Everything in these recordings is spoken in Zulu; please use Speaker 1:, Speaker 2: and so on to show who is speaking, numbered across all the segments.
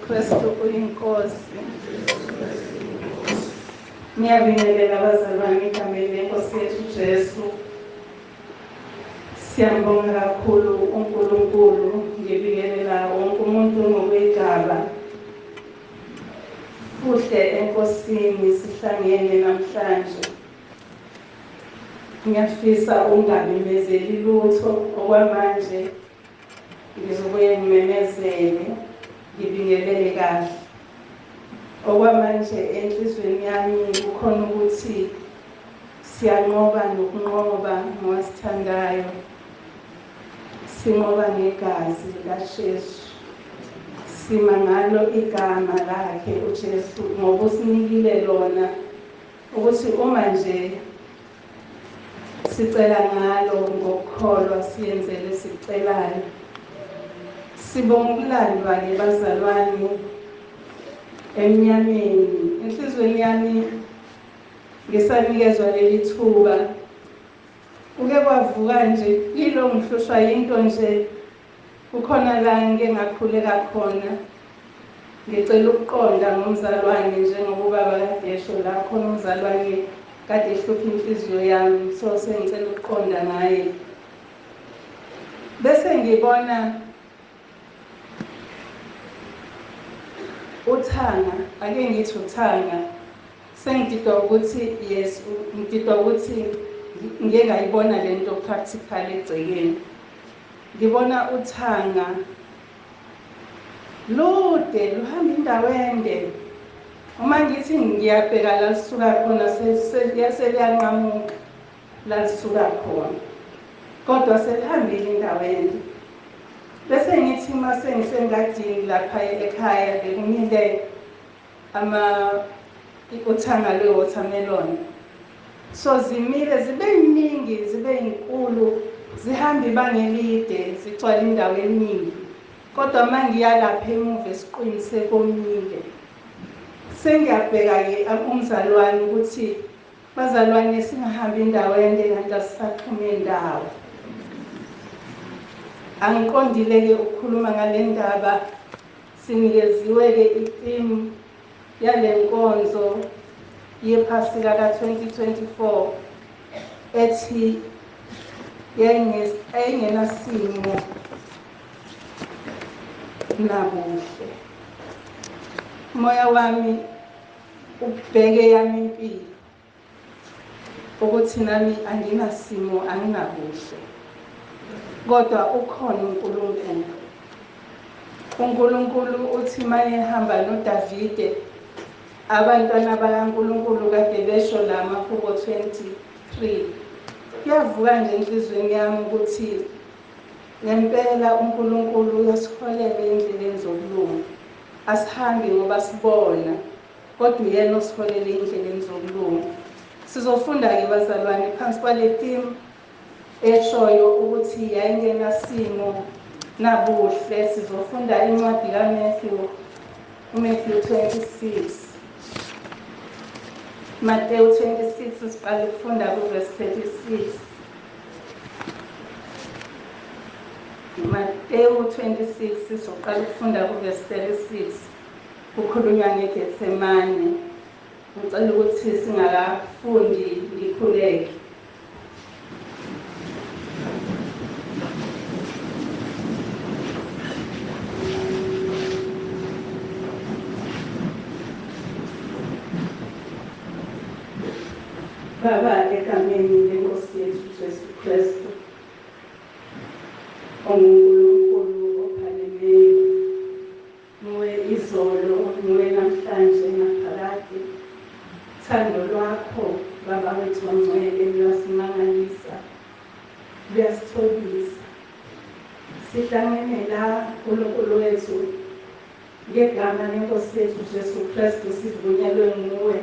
Speaker 1: Kristu UyiNkosi. Ngiyabingelela abazalwane egameni leNkosi yethu UJesu. Siyambonga kakhulu uNkulunkulu, ngibingelela wonke umuntu ngokwegaba. Kuhle eNkosini sihlangene namhlanje. Ngiyafisa ungabimezeli lutho okwamanje, ngizobuye ngimemezele, ngibingelele kahle. Okwamanje enhlizweni yami kukhona ukuthi siyanqoba nokunqoba ngosithandayo. Sinqoba negazi likaJesu. Sima ngalo igama lakhe uJesu ngoba usinikile lona ukuthi uma nje sicela ngalo ngokukholwa siyenzele sicelayo. Sibonga ukulandwa ke bazalwane emnyameni. Enhlizweni yami ngisanikezwa leli thuba uke kwavuka nje yilo ngihlushwa into nje kukhona la ngike ngakhuleka khona. Ngicela ukuqonda ngomzalwane njengoba ubaba kade esho la khona umzalwane kade ehlupha inhliziyo yami, so sengicela ukuqonda ngaye. Bese ngibona uthanga, ake ngithi uthanga, sengididwa ukuthi yes, ngididwa ukuthi ngike ngayibona lento practical egcekeni. Ngibona uthanga lude luhamba indawo ende. Uma ngithi ngiyabheka la lisuka khona seliyanqamuka la lisuka khona, kodwa selihambile indawo ende. Bese ngithi mase ngisengadini lapha ekhaya bekumile uthanga lwe-watermelon. So zimile zibe yiningi, zibe yinkulu, zihamba ibanga elide, zigcwala indawo eningi. Kodwa uma ngiya lapha emuva esiqwini sekomile, sengiyabheka-ke umzalwane ukuthi bazalwane singahambi indawo ende kanti asisaxhume indawo. Angiqondile-ke ukukhuluma ngale ndaba. Sinikeziwe-ke i-theme yale nkonzo yephasika ka-2024 ethi yayingenasimo nabuhle. Umoya wami ubheke yami impilo ukuthi nami anginasimo, anginabuhle, kodwa ukhona uNkulunkulu. uNkulunkulu uthi uma ehamba noDavide abantwana bakaNkulunkulu kade besho la Mahubo 23. Kuyavuka nje enhlizweni yami ukuthi ngempela uNkulunkulu uyasiholela endleleni zokulunga. Asihambi ngoba sibona, kodwa uyena osiholela endleleni zokulunga. Sizofunda-ke bazalwane phansi kwale theme eshoyo ukuthi yayingenasimo nabuhle. Sizofunda incwadi kaMathewu, uMathewu 26. Matewu 26 siqale ukufunda kuverse 36. Matewu 26 sizoqala ukufunda kuverse 36. Kukhulunywa ngeGetsemane. Ngicela ukuthi singakafundi ngikhuleke. Baba, egameni leNkosi yethu Jesu Kristu, onguNkulunkulu ophakamileyo, nguwe izolo, nguwe namhlanje naphakade. Thando lwakho Baba wethu ongcwele luyasimangalisa, luyasithokozisa. Sihlangene la uNkulunkulu wethu ngegama leNkosi yethu Jesu Kristu, sivunyelwe nguwe.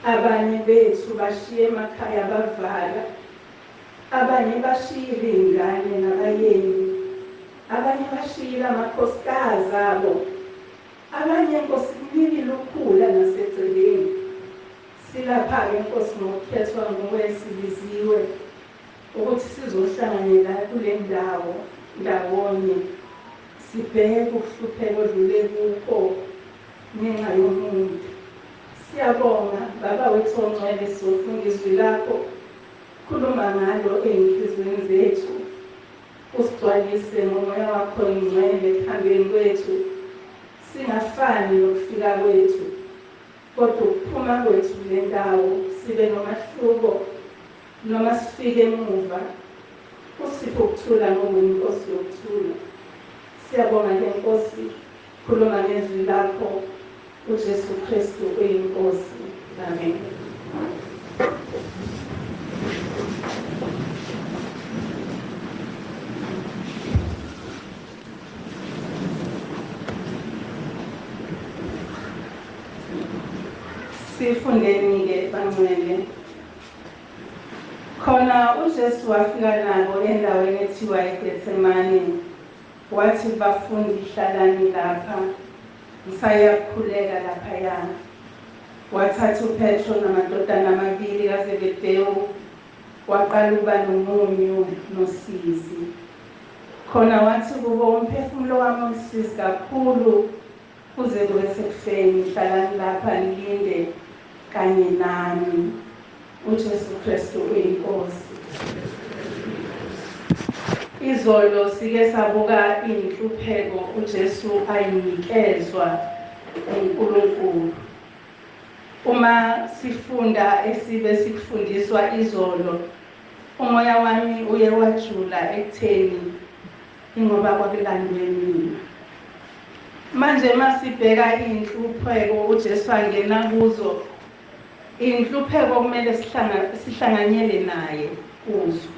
Speaker 1: Abanye bethu bashiye emakhaya bavala, abanye bashiyile ingane nabayeni, abanye bashiyile amakhosikazi abo, abanye Nkosi kunikile ukhula naseceleni. Silapha-ke Nkosi ngokukhethwa nguwe sibiziwe ukuthi sizohlanganyela kule ndawo ndawonye, sibheke ukuhlupheka odlule kukho ngenxa yomuntu. Siyabonga Baba wethu ongcwele, sifunda izwi lakho, khuluma ngalo ey'nhliziyweni zethu, usigcwalise ngomoya wakho ongcwele ekuhambeni kwethu. Singafani nokufika kwethu, kodwa ukuphuma kwethu kule ndawo sibe nomahluko, noma sifike emuva usiphe ukuthula ngoba uyiNkosi yokuthula. Siyabonga ke Nkosi, khuluma ngezwi lakho, uJesu Kristu uyiNkosi. Amen. Sifundeni-ke bangcwele. Khona uJesu wafika nabo endaweni ethiwa iGetsemane, wathi bafundi hlalani lapha, ngisayakhuleka laphaya. Wathatha uPetro namadodana amabili kaZebedewu, waqala ukuba nomunyu nosizi. Khona wathi kubo, umphefumulo wami usizi kakhulu kuze kube sekufeni, hlalani lapha nilinde kanye nami. UJesu Kristu uyiNkosi. Izolo sike sabuka inhlupheko uJesu ayinikezwa uNkulunkulu. Uma sifunda esibe sikufundiswa izolo, umoya wami uye wajula ekutheni ingoba kwakulandwe mina. Manje masibheka inhlupheko uJesu angena kuzo, inhlupheko kumele sihlanganyele naye kuzo.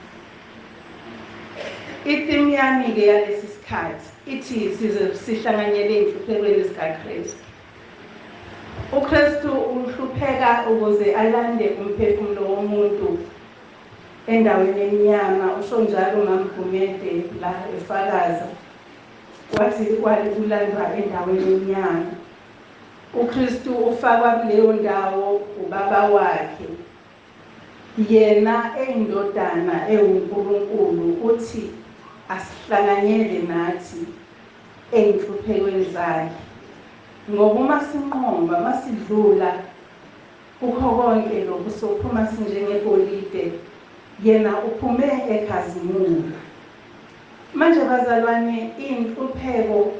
Speaker 1: Itheme yami-ke yalesi sikhathi ithi sihlanganyele enhluphekweni zikaKristu. uKristu uhlupheka ukuze alande umphefumulo womuntu endaweni emnyama. Usho njalo uMamgumede la efakaza, wathi kulandwa endaweni emnyama. uKristu ufakwa kuleyo ndawo ubaba wakhe, yena eyindodana ewuNkulunkulu, uthi asihlanganyele nathi enhluphekweni zakhe. Ngoba uma sinqomba, masidlula kukho konke lokhu, sophuma sinjengegolide, yena uphume ekhazimula. Manje bazalwane, inhlupheko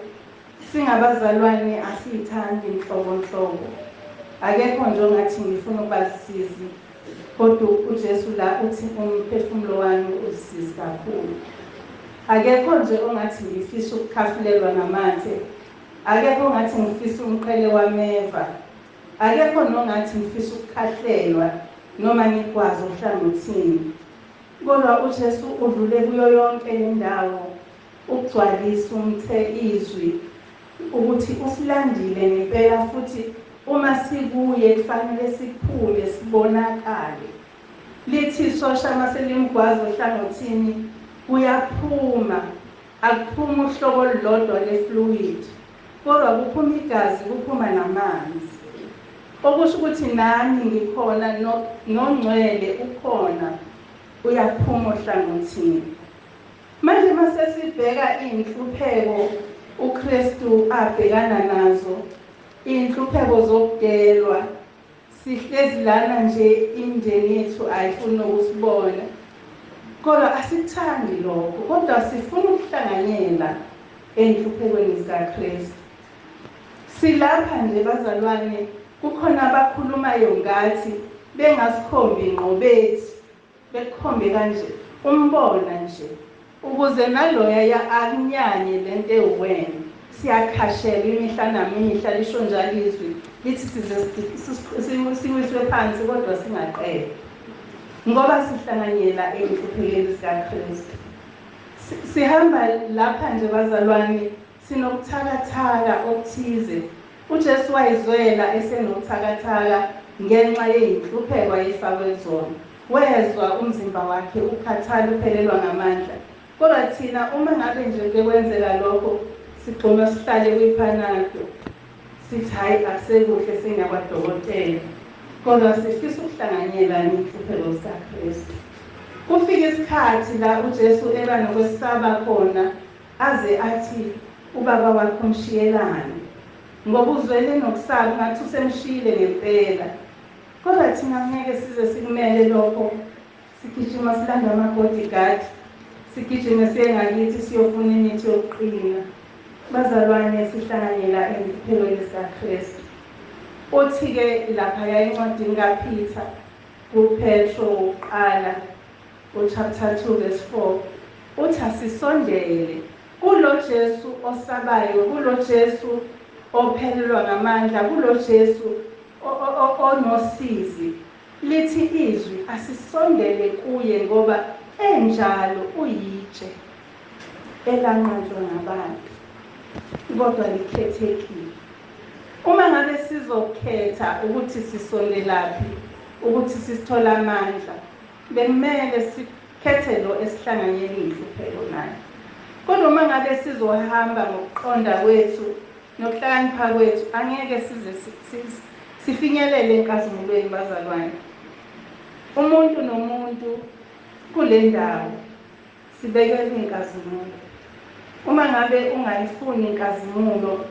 Speaker 1: singabazalwane asiyithandi inhlobonhlobo. Akekho nje ongathi ngifuna ukuba sisizi, kodwa uJesu la uthi umphefumulo wami usizi kakhulu. Akekho nje ongathi ngifisa ukukhafulelwa namathe, akekho ongathi ngifisa umqhele wameva, akekho nongathi ngifisa ukukhahlelwa noma ngikwazi uhlangothini. Kodwa uJesu udlule kuyo yonke indawo ukugcwalisa izwi ukuthi usilandile ngempela, futhi uma sikuye kufanele sikhule sibonakale. Lithi isosha maselimgwaza ohlangothini kuyaphuma, akuphuma uhlobo olulodwa lefluid, kodwa kuphuma igazi, kuphuma namanzi. Okusho ukuthi nami ngikhona, nongcwele ukhona, uyaphuma ohlangothini. Manje masesibheka inhlupheko uKristu abhekana nazo, inhlupheko zokudelwa, sihlezi lana nje imindeni yethu ayifuni ukusibona. Kodwa asithandi lokho, kodwa sifuna ukuhlanganyela enhluphekweni zikaKristu. Silapha nje bazalwane, kukhona abakhulumayo ngathi bengasikhombi ngqo bethu, bekhombe kanje umbona nje, ukuze naloya akunyanye lento ewena. Siyakhashela imihla namihla, lisho njalo izwi lithi siwiswe phansi kodwa singaqedwa, ngoba sihlanganyela enhluphekweni zikaKristu. Sihamba lapha nje bazalwane, sinokuthakathaka okuthize. uJesu wayizwela esenokuthakathaka ngenxa yey'nhlupheko ayefakwe zona. Wezwa umzimba wakhe ukhathala, uphelelwa ngamandla. Kodwa thina uma ngabe nje kwenzeka lokho, sigxuma sihlale kwiphanado, sithi hayi akusekuhle sengiyakwadokotela, kodwa sifisa ukuhlanganyela nenhlupheko zikaKristu. Kufika isikhathi la uJesu eba nokwesaba khona, aze athi ubaba wakhe umshiyelane, ngoba uzwele nokusaba ngathi usemshiyile ngempela. Kodwa thina ngeke size sikumele lokho, sigijima silanda ama-bodyguard, sigijime siye ngakithi siyofuna imithi yokuqina. Bazalwane, sihlanganyela enhluphekweni zikaKristu. Uthi-ke laphaya encwadini kaPeter kuPetro uqala chapter 2 verse 4, uthi asisondele kulo Jesu osabayo, kulo Jesu ophelelwa ngamandla, kulo Jesu onosizi. Lithi izwi asisondele kuye ngoba enjalo uyitshe elanqatshwa ngabantu, kodwa likhethekile. Uma ngabe sizokhetha ukuthi sisondelaphi, ukuthi sisithola amandla, bekumele sikhethe lo esihlanganyela inhlupheko naye. Kodwa uma ngabe sizohamba ngokuqonda kwethu nokuhlakanipha kwethu, angeke size sifinyelele enkazimulweni bazalwane. Umuntu nomuntu kule ndawo sibekele inkazimulo. Uma ngabe ungayifuni inkazimulo,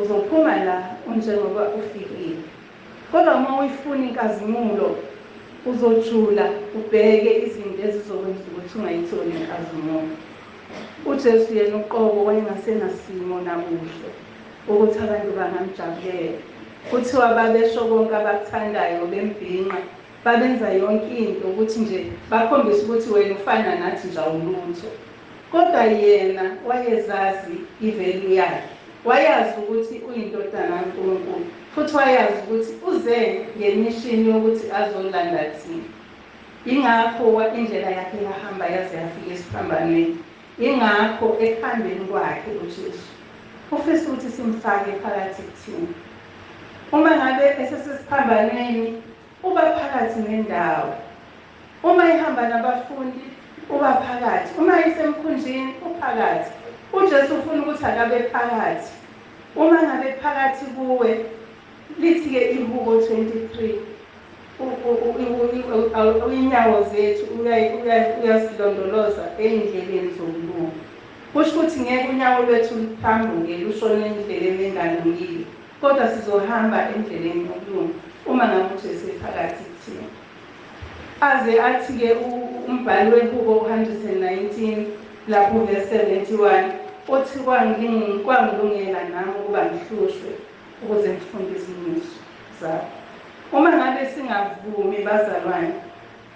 Speaker 1: uzophuma la unjengoba ufikile. Kodwa uma uyifuna inkazimulo, uzojula ubheke izinto ezizokwenza ukuthi ungayitholi inkazimulo. uJesu yena uqobo wayengasenasimo nabuhle ukuthi abantu bangamjabulela. Kuthiwa babesho konke abakuthandayo bembhinqa, babenza yonke into ukuthi nje bakhombise ukuthi wena ufana nathi nje awulutho. Kodwa yena wayezazi ivalue yakhe, wayazi ukuthi uyindodana kaNkulunkulu, futhi wayazi ukuthi uze ngemishini yokuthi azolanda thina. Ingakho indlela yakhe yahamba yaze yafika esiphambanweni. Ingakho ekuhambeni kwakhe uJesu ufisa ukuthi simfake phakathi kuthina. Uma ngabe esesiphambanweni, uba phakathi nendawo. Uma ihamba nabafundi, uba phakathi. Uma isemkhunjini, uphakathi. uJesu ufuna ukuthi akabe phakathi. Uma ngabe phakathi kuwe, lithi-ke iHubo 23, inyawo zethu uyasilondoloza ey'ndleleni zokulunga. Kusho ukuthi ngeke unyawo lwethu luphambuke lushone endleleni engalungile, kodwa sizohamba endleleni yokulunga uma ngabe uJesu ephakathi kuthina. Aze athi-ke umbhali weHubo 119 lapho verse 71, uthi kwangilungela nami ukuba ngihlushwe ukuze ngifunde izimiso zakho. Uma ngabe singavumi bazalwane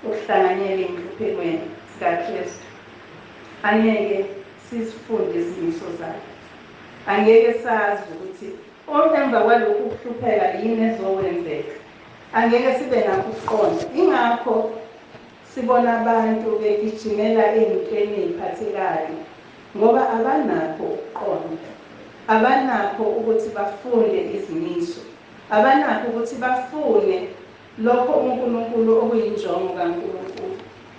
Speaker 1: ukuhlanganyela enhluphekweni zikaKristu, angeke sisifunde izimiso zakhe. Angeke sazi ukuthi Emva kwalokhu ukuhlupheka yini ezokwenzeka? Angeke sibe nakho ukuqonda. Ingakho sibona abantu begijimela ey'ntweni ey'phathekayo ngoba abanakho ukuqonda, abanakho ukuthi bafunde izimiso, abanakho ukuthi bafune lokho uNkulunkulu okuyinjongo kaNkulunkulu.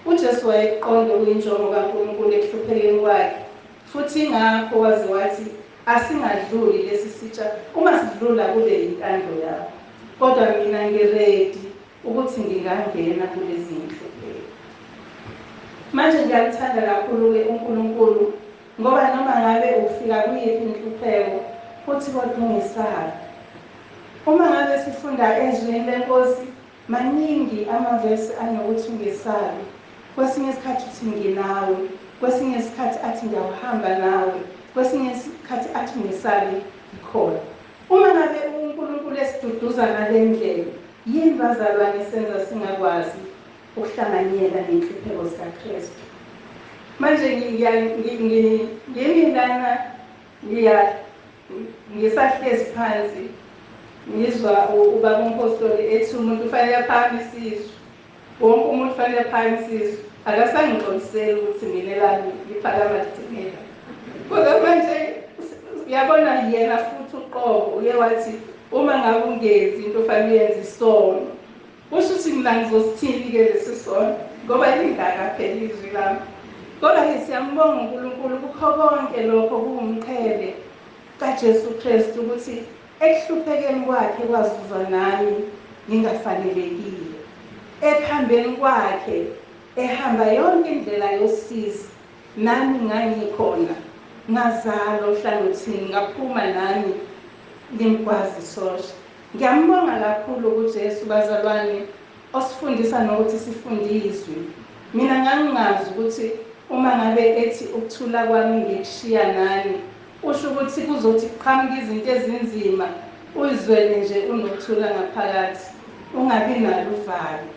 Speaker 1: UJesu wayeqonda okuyinjongo kaNkulunkulu ekuhluphekeni kwakhe, futhi ingakho waze wathi asingadluli lesi sitsha. Uma sidlula kube yintando yakho, kodwa mina ngiredi ukuthi ngingangena kulezi nhlupheko. Manje ngiyakuthanda kakhulu-ke uNkulunkulu ngoba noma ngabe ufika kuyiphi inhlupheko futhi kodwa ungesabi. Uma ngabe sifunda ezwini leNkosi, maningi amavesi anokuthi ungesabi. Kwesinye isikhathi uthi nginawe, kwesinye isikhathi athi ngiyahamba nawe, kwesinye isikhathi athi ungesabi khona. Uma ngabe uNkulunkulu esiduduza ngale ndlela, yini bazalwane senza singakwazi ukuhlanganyela nenhlupheko zikaKristu? Manje ngiyilana ngisahlezi phansi ngizwa ubaba uMpostoli ethi umuntu ufanele aphakamisa izwi, wonke umuntu ufanele aphakamisa izwi. Akasangixoliseli ukuthi mina elami liphakama ligcineka. Kodwa manje uyabona yena futhi uqobo uye wathi uma ngabe ungenzi into ofanele uyenze isono. Kusho ukuthi mina ngizosithini-ke lesi sono ngoba lingaka phela izwi lami. Kodwa-ke siyambonga uNkulunkulu kukho konke lokho kuwumqhele kaJesu Kristu ukuthi ekuhluphekeni kwakhe kwazuzwa nami ngingafanelekile. Ekuhambeni kwakhe ehamba yonke indlela yosizi, nami ngangikhona, ngazalwa ohlangothini, ngaphuma nami ngimgwazi sosha. Ngiyambonga kakhulu kuJesu bazalwane osifundisa nokuthi sifunde izwi. Mina ngangingazi ukuthi uma ngabe ethi ukuthula kwami ngikushiya nani, usho ukuthi kuzothi kuqhamuka izinto ezinzima uyizwele nje unokuthula ngaphakathi, ungabi nalo uvalo.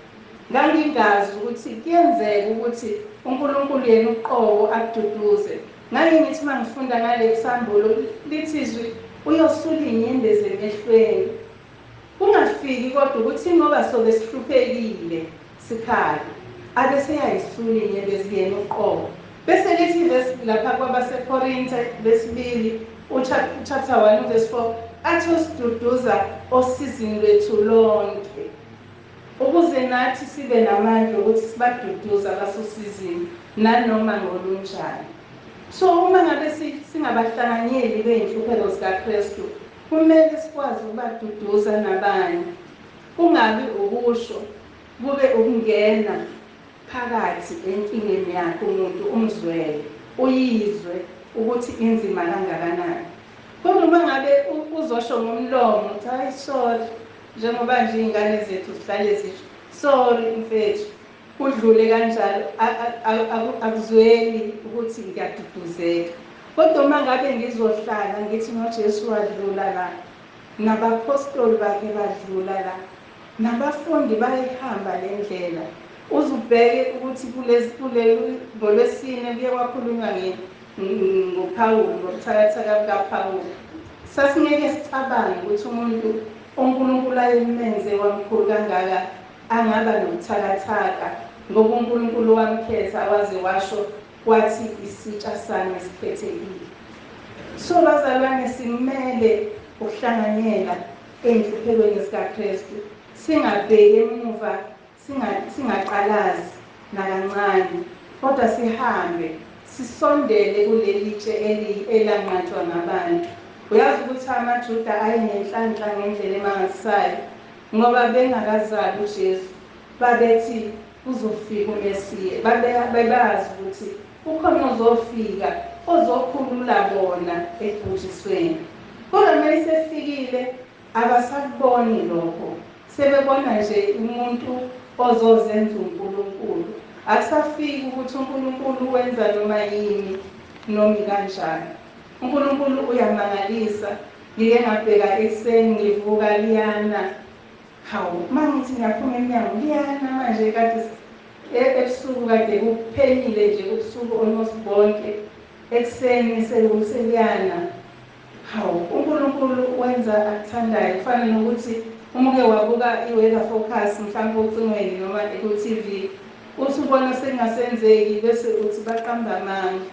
Speaker 1: Ngangingazi ukuthi kuyenzeka ukuthi uNkulunkulu yena uqobo akududuze. Ngangithi uma ngifunda ngale kusambulo lithi izwi uyosula inyembezi emehlweni. Kungafiki kodwa ukuthi ngoba sobe sihluphekile sikhali, abe seyayisula inyembezi yena uqobo. Bese lithi verse lapha kwabaseKorinte lesibili chapter 1 verse 4 athi usiduduza osizini lwethu lonke, ukuze nathi sibe namandla ukuthi sibaduduza abasosizini nanoma ngolunjani. So uma ngabe singabahlanganyeli bey'nhlupheko zikaKristu, kumele sikwazi ukubaduduza nabanye. Kungabi ukusho, kube ukungena phakathi enkingeni yakho umuntu umzwele, uyizwe ukuthi inzima kangakanani. Kodwa uma ngabe uzosho ngomlomo uthi hayi sorry, njengoba nje iy'ngane zethu zihlale zisho sorry mfethu, kudlule kanjalo, akuzweli ukuthi ngiyaduduzeka. Kodwa uma ngabe ngizohlala ngithi noJesu wadlula la, nabapostoli bakhe badlula la, nabafundi bayihamba le ndlela, uzubheke ukuthi ngolwesine kuye kwakhulunywa ngoPawulu, ngobuthakathaka bukaPawulu. Sasingeke sicabange ukuthi umuntu uNkulunkulu ayemenze wamkhulu kangaka angaba nobuthakathaka, ngoba uNkulunkulu wamkhetha waze washo wathi isitsha sami esikhethekile. So bazalwane, simele ukuhlanganyela ey'nhluphekweni zikaKristu, singabheki emuva, singaqalazi nakancane, kodwa sihambe sisondele kuleli tshe elanqatshwa ngabantu. Uyazi ukuthi amaJuda ayenenhlanhla ngendlela emangalisayo ngoba bengakazali uJesu, babethi uzofika uMesiya, bebazi ukuthi ukhona ozofika ozokhulula bona ebhujisweni. Kodwa uma esefikile abasakuboni lokho, sebebona nje umuntu ozozenza uNkulunkulu. Akusafiki ukuthi uNkulunkulu wenza noma yini noma kanjani. uNkulunkulu uyamangalisa. Ngike ngabheka ekuseni ngivuka liyana, hawu mangithi ngiyaphuma emnyango liyana manje, kade ebusuku kade kuphelile nje ubusuku almost bonke, ekuseni seliyana. hawu uNkulunkulu wenza akuthandayo kufana nokuthi uma uke wabuka i-weather forecast mhlawumbe ucingweni noma ku-TV uthi ubona sengasenzeki bese uthi baqamba amanga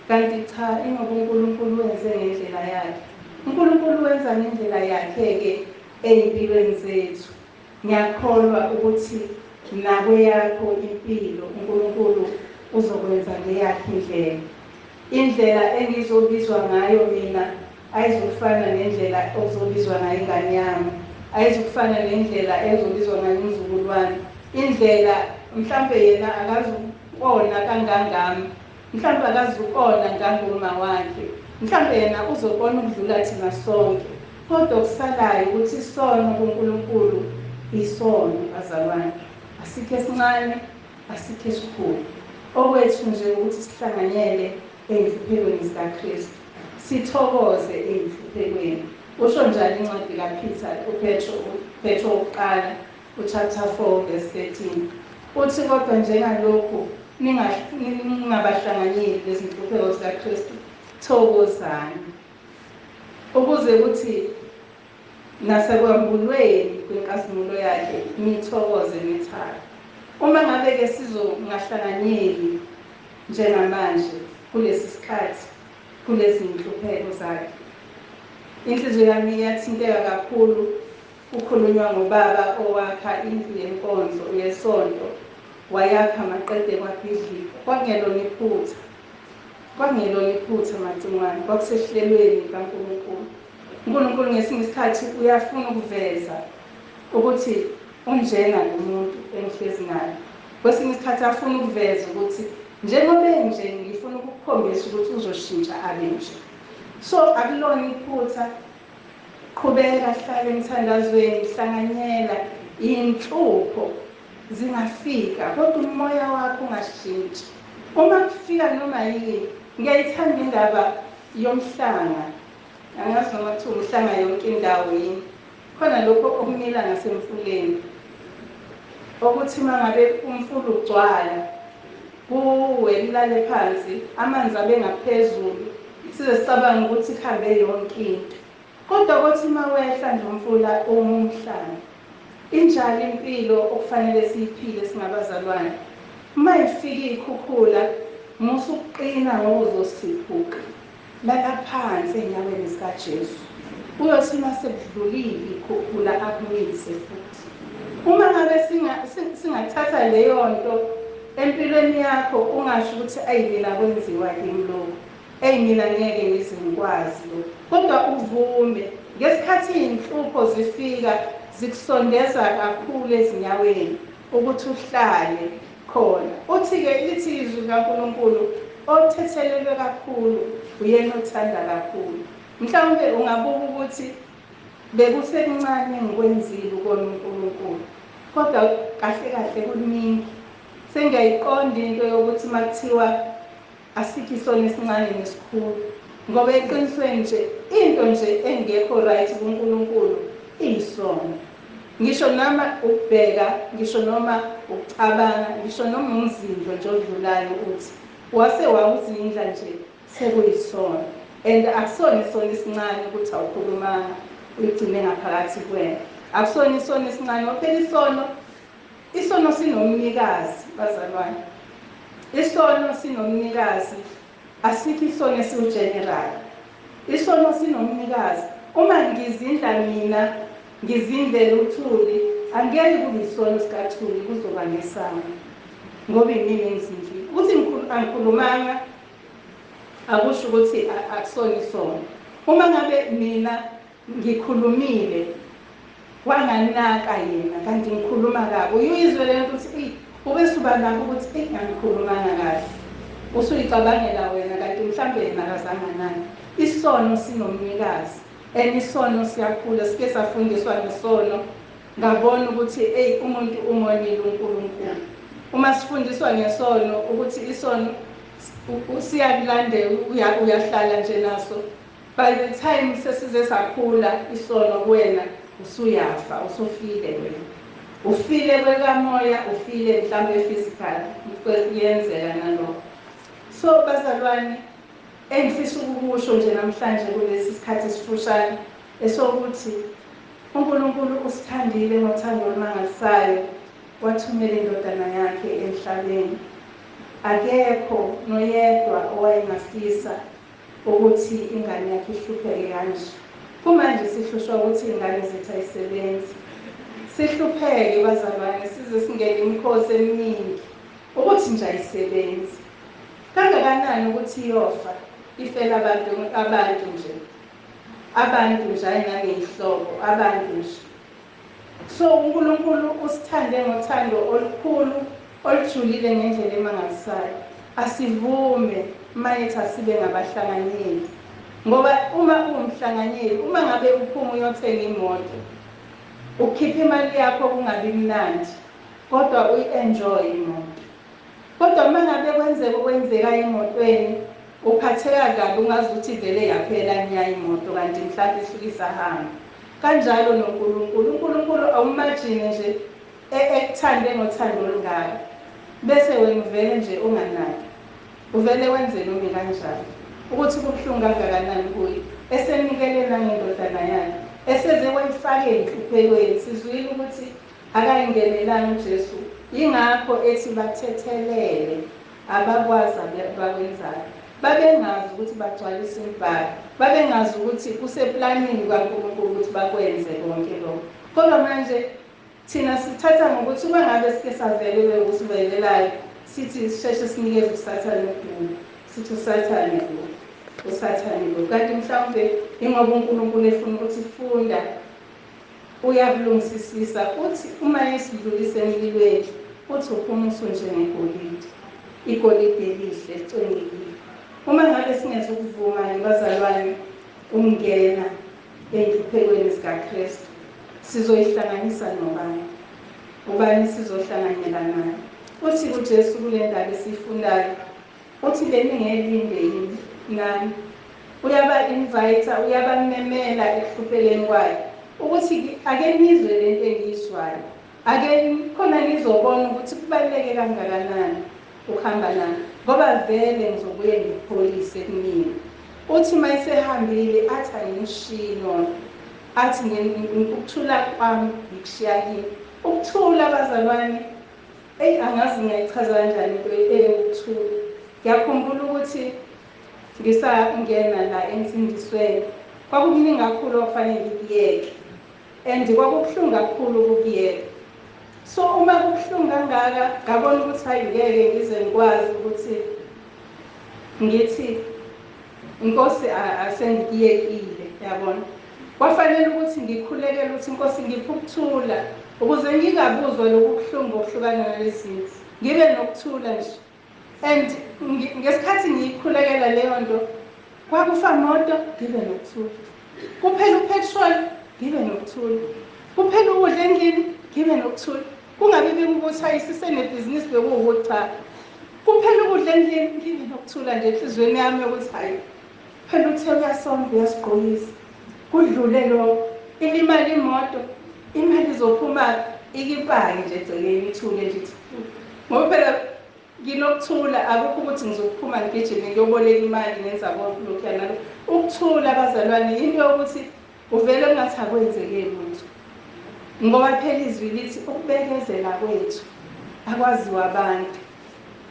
Speaker 1: kanti cha ingoba uNkulunkulu wenze ngendlela yakhe. uNkulunkulu wenza ngendlela yakhe-ke ey'mpilweni zethu. Ngiyakholwa ukuthi nakweyakho impilo uNkulunkulu uzokwenza ngeyakhe indlela engizobizwa ngayo mina ayizokufana nendlela okuzobizwa ngayo ingane yami, ayizokufana nendlela ezobizwa ngayo umzukulu wami. Indlela mhlambe yena akazukona kangangami, mhlambe akazukona ngangoma wakhe, mhlambe yena uzokona ukudlula thina sonke, kodwa kusalayo ukuthi isono kuNkulunkulu isono bazalwane, asikho esincane, asikho esikhulu. Okwethu nje ukuthi sihlanganyele ey'nhluphekweni zikaKristu, sithokoze ey'nhluphekweni. Usho njalo incwadi kaPetro wokuqala chapter 4 verse 13 uthi kodwa njengalokhu ningabahlanganyeli lezi nhlupheko zikaKristu, thokozani ukuze ukuthi nasekwambulweni kwenkazimulo yakhe nithokoze nithaba. Uma ngabe-ke sizongahlanganyeli njengamanje kulesi sikhathi kulezi nhlupheko zakhe, inhliziyo yami iyathinteka kakhulu. Kukhulunywa ngobaba owakha indlu yenkonzo yesonto, wayakha maqede kwabhidlika. Kwangelona iphutha macingwane, kwakusehlelweni kaNkulunkulu. uNkulunkulu ngesinye isikhathi uyafuna ukuveza ukuthi unjena nomuntu engihlezi naye. Kwesinye isikhathi afuna ukuveza ukuthi njengoba enje ngifuna ukukukhombisa ukuthi uzoshintsha abe nje. So akulona iphutha, qhubeka hlale emthandazweni, hlanganyela, inhlupho zingafika kodwa umoya wakho ungashintshi. Uma kufika noma yini, ngiyayithanda indaba yomhlanga. Angazi noma kuthiwa umhlanga yonke indawo yini. Khona lokho okumila ngasemfuleni, ukuthi uma ngabe umfula ugcwala kuwe lilale phansi, amanzi abe ngaphezulu, size sicabanga ukuthi kuhambe yonke into. Kodwa ukuthi uma wehla nje umfula umhlanga, injalo impilo okufanele siyiphile singabazalwane. Uma ifika ikhukhula, musuqina ngozosiphuka, lala phansi enyaweni zikaJesu. Uyothi uma sekudlulile ikhukhula akuyise futhi. Uma ngabe singathatha leyo nto empilweni yakho, ungasho ukuthi ayimina kwenziwa kimi lokho, mina ngeke ngize ngikwazi lokho. Kodwa uvume ngesikhathi inhlupho zifika zikusondeza kakhulu ezinyaweni ukuthi uhlale khona. Uthi-ke lithi izwi likaNkulunkulu othethelelwe kakhulu uyena othanda kakhulu. Mhlawumbe ungabuka ukuthi bekusekuncane ngikwenzile ukona uNkulunkulu, kodwa kahle kahle kuningi. Sengiyayiqonda into yokuthi makuthiwa asikho isono esincane nesikhulu, ngoba eqinisweni nje into nje engekho right kuNkulunkulu iyisono. Ngisho noma ukubheka, ngisho noma ukucabanga, ngisho noma umzindlo nje odlulayo ukuthi wase wawuzindla nje sekuyisono. And akusona isono esincane ukuthi awukhulumanga uyigcine ngaphakathi kwena. Akusona isono esincane ngoba phela isono sinomnikazi bazalwane. Isono sinomnikazi, asikho isono esiugeneral. Isono sinomnikazi. Uma ngizindla mina ngizindlela uThuli, angeke kube isono sikaThuli, kuzoba ngesami ngoba yimi engizindlile. Uthi angikhulumanga akusho ukuthi akusona isono. Uma ngabe mina ngikhulumile wanganaka yena kanti ngikhuluma kabi, uyizwe lento ukuthi ubesuba nakho ukuthi angikhulumanga kahle, usuyicabangela wena kanti mhlambe yena akazange nani. Isono sinomnikazi, isono siyakhula. Sike safundiswa ngesono ngabona ukuthi umuntu umonile uNkulunkulu. Uma sifundiswa ngesono ukuthi isono siyakulandela, uyahlala nje naso, by the time sesize sakhula isono kuwena usuyafa, usufile wena. Ufile kwekamoya, ufile mhlambe physical, kuyenzeka nalokho. So bazalwane, engifisa ukukusho nje namhlanje kulesi sikhathi esifushane esokuthi uNkulunkulu usithandile ngothando olumangalisayo wathumela indodana yakhe emhlabeni. Akekho noyedwa owayengafisa ukuthi ingane yakhe ihlupheke kanje. Kumanje sihlushwa ukuthi ingane zethu ayisebenzi. Sihlupheke bazalwane size singene imikhosi eminingi ukuthi nje ayisebenzi. Kangakanani ukuthi iyofa ifela abantu nje. Abantu nje ayinangehlobo, abantu nje. So uNkulunkulu usithande ngothando olukhulu olujulile ngendlela emangalisayo. Asivume mayethi asibe ngabahlanganyeli. Ngoba uma uwumhlanganyeli, uma ngabe uphuma uyothenga imoto, ukhipha imali yakho kungabi mnandi, kodwa uyi-enjoy imoto. Kodwa uma ngabe kwenzeka emotweni, uphatheka kabi ungazi ukuthi vele yaphela nya imoto kanti mhlawumbe isuke isahamba. Kanjalo noNkulunkulu. uNkulunkulu awumagine nje ekuthande ngothando olungaka. Bese wena vele nje unganaki. Uvele wenze noma kanjani. Ukuthi kubuhlungu kangakanani kuye. Esenikele nangendodana yakhe. Eseze wayifake enhluphekweni. Sizwile ukuthi akayingenelanga uJesu. Yingakho ethi bathethelele abakwazi abakwenzayo. Babengazi ukuthi bagcwalise imibhalo. Babengazi ukuthi kuseplanini kaNkulunkulu ukuthi bakwenze konke lokho. Kodwa manje thina sithatha ngokuthi uma ngabe sike savelelwe ukusivelelayo, sithi sisheshe sinikeze uSathane udumo. Sithi uSathane lo, uSathane lo. Kanti mhlawumbe ingoba uNkulunkulu efuna ukuthi funda, uyakulungisisisa uthi uma esidlulise emlilweni, uthi uphuma njengegolide. Igolide elihle licwengekile. Uma ngabe singeze ukuvuma bazalwane ukungena enhluphekweni zikaKristu, sizoyihlanganisa nobani? Ubani sizohlanganyela naye? Uthi uJesu kule ndaba esifundayo, uthi beningekilinde yini nani? Uyaba-invite, uyabamemela ekuhlupheleni kwayo ukuthi ake nizwe lento engiyizwayo, ake khona nizobona ukuthi kubaluleke kangakanani ukuhamba nami, ngoba vele ngizobuye ngipholise kumina. Uthi mayesehambile athi angishiyi nona, athi ukuthula kwami ngikushiya kini. Ukuthula bazalwane, angazi ngayichaza kanjani into ukuthula. Ngiyakhumbula ukuthi ngisangena la ensindisweni, kwakukuningi kakhulu okufanele ngikuyeke, and kwakubuhlungu kakhulu ukukuyeka. So uma kubuhlungu kangaka, ngabona ukuthi hayi ngeke ngize ngikwazi ukuthi ngithi iNkosi asengiyekile, yabona. Kwafanele ukuthi ngikhulekele ukuthi iNkosi ngiphe ukuthula ukuze ngingabuzwa lokhu kubuhlungu okuhlukana nalezinto, ngibe nokuthula nje. And ngesikhathi ngiyikhulekela leyo nto, kwakufa moto, ngibe nokuthula. Kuphela upetrol, ngibe nokuthula. Kuphela ukudla endlini, ngibe nokuthula. Kungabi bekuthi ayisenebhizinisi bekuwukuthi cha. Kuphela ukudla endlini, ngibe nokuthula nje enhlizweni yami ukuthi hayi phela uthe uyasonda uyasigqokisa. Kudlule lo imali imoto, imali izophuma ikipaki nje egcekeni ithule nje. Ngoba phela nginokuthula, akukho ukuthi ngizophuma ngigijime ngiyoboleka imali ngenza konke lokhu yana. Ukuthula bazalwane into yokuthi uvele ungathi akwenzeke lutho. Ngoba phela izwi lithi ukubekezela kwethu akwaziwa abantu,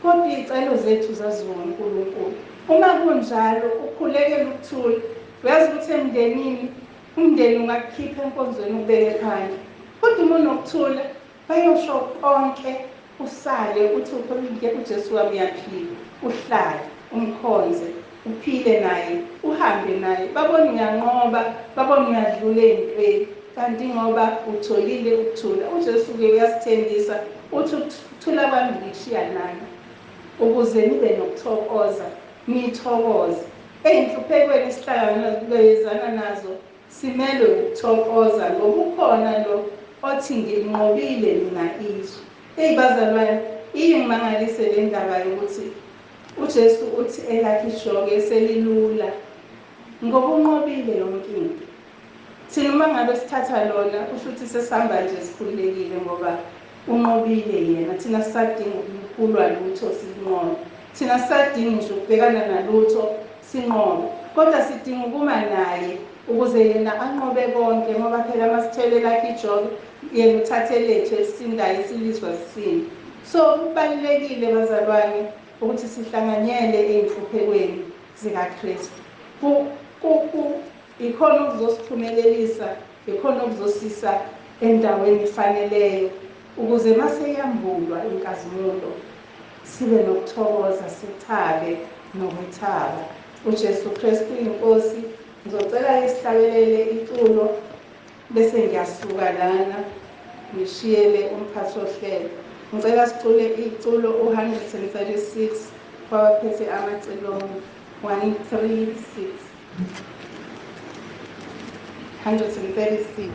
Speaker 1: kodwa izicelo zethu zaziwa uNkulunkulu. Uma kunjalo ukhulekela ukuthula, uyazi ukuthi emndenini umndeni ungakukhipha enkonzweni ubeke phandle. Kodwa uma unokuthula bayosho konke, usale uthi uJesu wami uyaphila, uhlale umkhonze, uphile naye, uhambe naye. Babone uyanqoba, babone uyadlula ezintweni, kanti ngoba utholile ukuthula. uJesu-ke uyasithembisa uthi ukuthula kwami ngikushiya nani, ukuze nibe nokuthokoza, nithokoze. Ey'nhluphekweni esihlangabezana nazo simele ukuthokoza ngoba ukhona lo othi nginqobile mina izwe. Bazalwane, ingimangalise le ndaba yokuthi uJesu uthi elakhe ishoke selilula ngoba unqobile yonke into. Thina uma ngabe sithatha lona kusho ukuthi sesihamba nje sikhululekile ngoba unqobile yena. Thina sisadinga ukukhulwa lutho sizinqobe. Thina sisadinga nje ukubhekana nalutho sinqobe, kodwa sidinga ukuma naye ukuze yena anqobe konke, ngoba phela masithele lakhe ijobe yena uthathe lethu elisindayo isilizwa sisinde. So kubalulekile bazalwane ukuthi sihlanganyele ey'nhluphekweni zikaKristu. Ikhona okuzosiphumelelisa, ikhona okuzosisa endaweni efaneleyo, ukuze maseyambulwa inkazimulo sibe nokuthokoza, sithabe nokwethaba. UJesu Kristu UyiNkosi. Ngizocela isihlabelele iculo bese ngiyasuka lana ngishiyele umphathi wohlelo. Ngicela sicule iculo 136 kwabaphethe amacilongo 136. 136.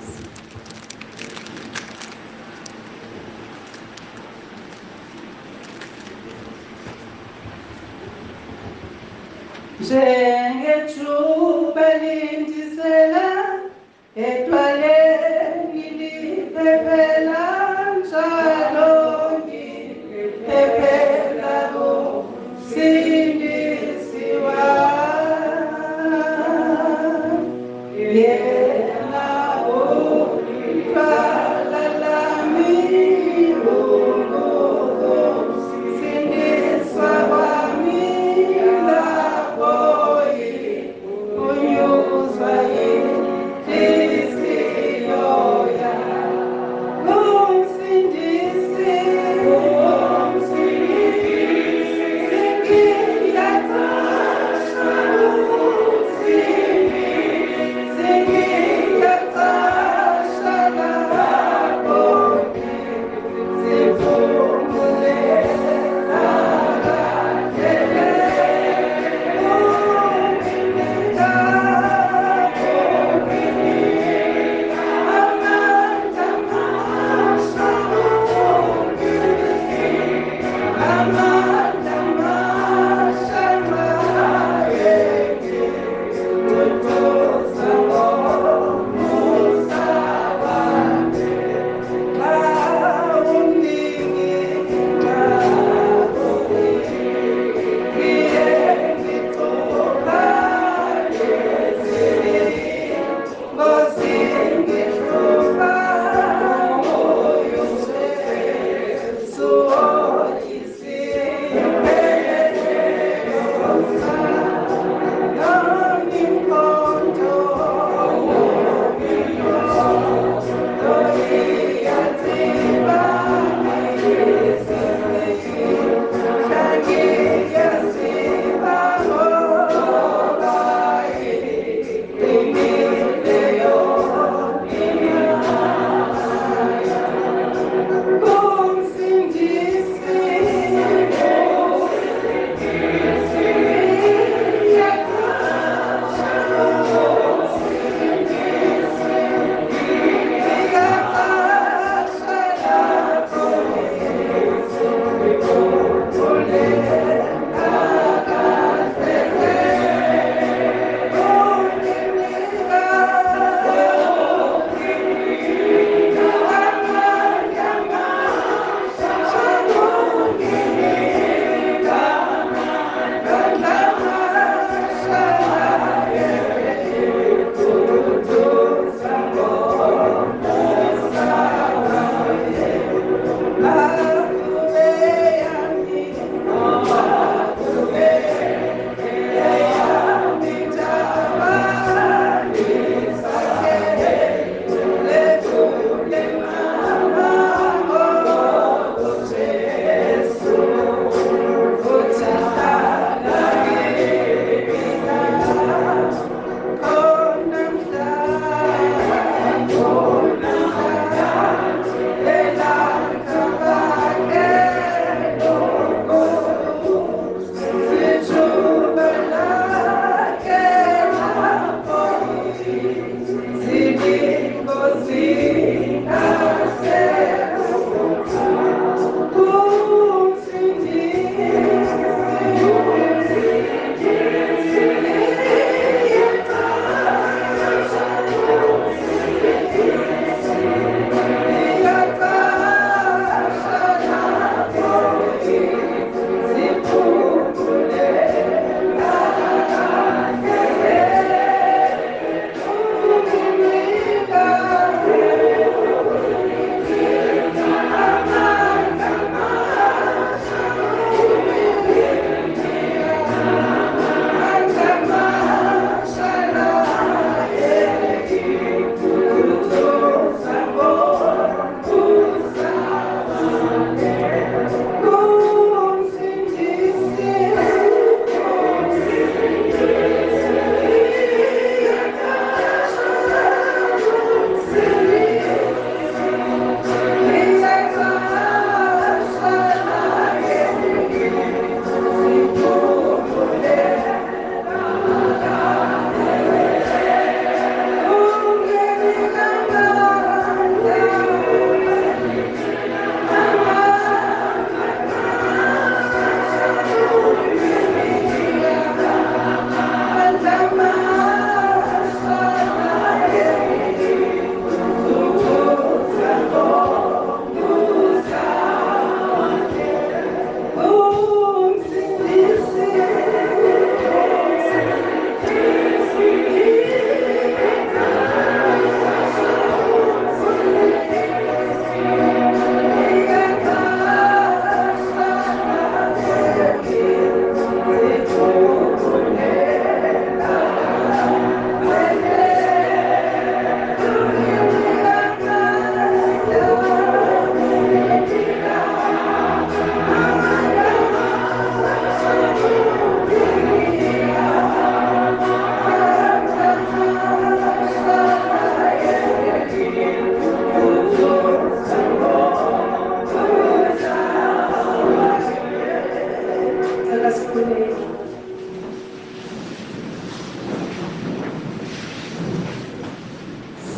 Speaker 1: Njengethuba lindisela etwaleni liphephela, njalo ngiphephela kusindisi wami. Yena ulithwala lami, ukusindiswa kwami. Unyuzwa inhliziyo yami.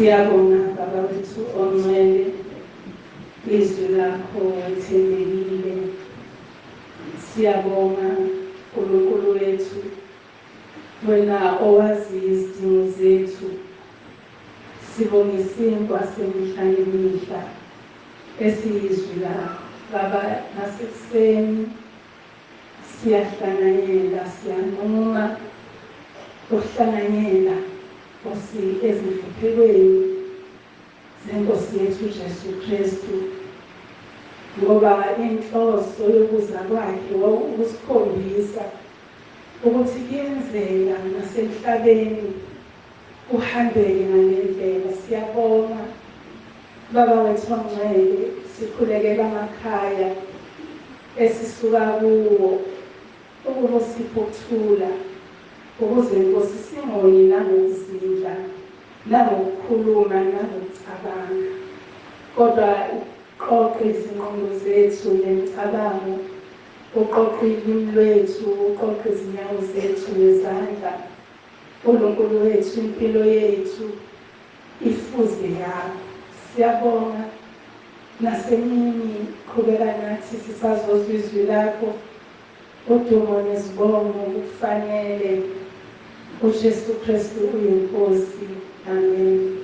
Speaker 1: Siyabonga Baba wethu ongcwele, izwi lakho ethembekile. Siyabonga uNkulunkulu wethu, wena owazi izidingo zethu. Sibonga isinkwa semihla nemihla esiyizwi lakho Baba. Nasekuseni siyahlanganyela, siyanquma ukuhlanganyela ezinhluphekweni zeNkosi yethu UJesu Kristu, ngoba inhloso yokuza kwakhe ukusikhombisa ukuthi kuyenzeka nasemhlabeni uhambeke ngalendlela. Siyabonga Baba wethu ongcwele, sikhulekela amakhaya esisuka kuwo ukuba sipho ukuthula, ukuze Nkosi singoni nangokuzindla, nangokukhuluma, nangokucabanga, kodwa uqoqe izinqondo zethu nemicabango, uqoqe ilimi lwethu, uqoqe izinyawo zethu nezandla. uNkulunkulu wethu, impilo yethu ifuze yakho. Siyabonga nasemini qhubeka nathi sisazozwa izwi lakho. Udumo nezibongo kufanele uJesu Kristu UyiNkosi. Amen.